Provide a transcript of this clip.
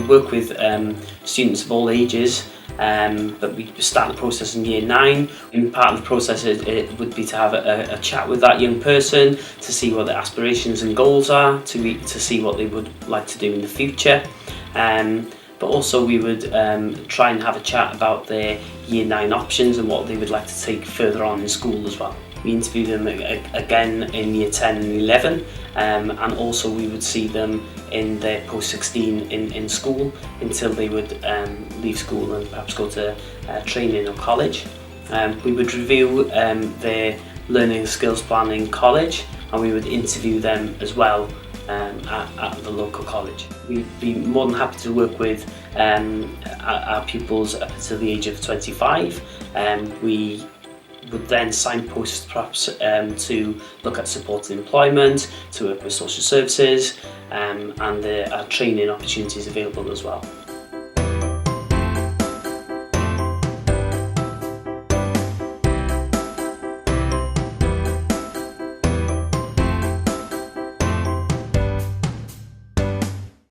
work with students of all ages, but we start the process in year 9. And part of the process it would be to have a chat with that young person to see what their aspirations and goals are, to see what they would like to do in the future. But also we would try and have a chat about their year 9 options and what they would like to take further on in school as well. We interview them again in year 10 and 11, and also we would see them in their post-16 in school until they would leave school and perhaps go to training or college. We would review their learning and skills plan in college, and we would interview them as well at the local college. We'd be more than happy to work with our pupils up until the age of 25. We would then signpost perhaps to look at supported employment, to work with social services, and there are training opportunities available as well.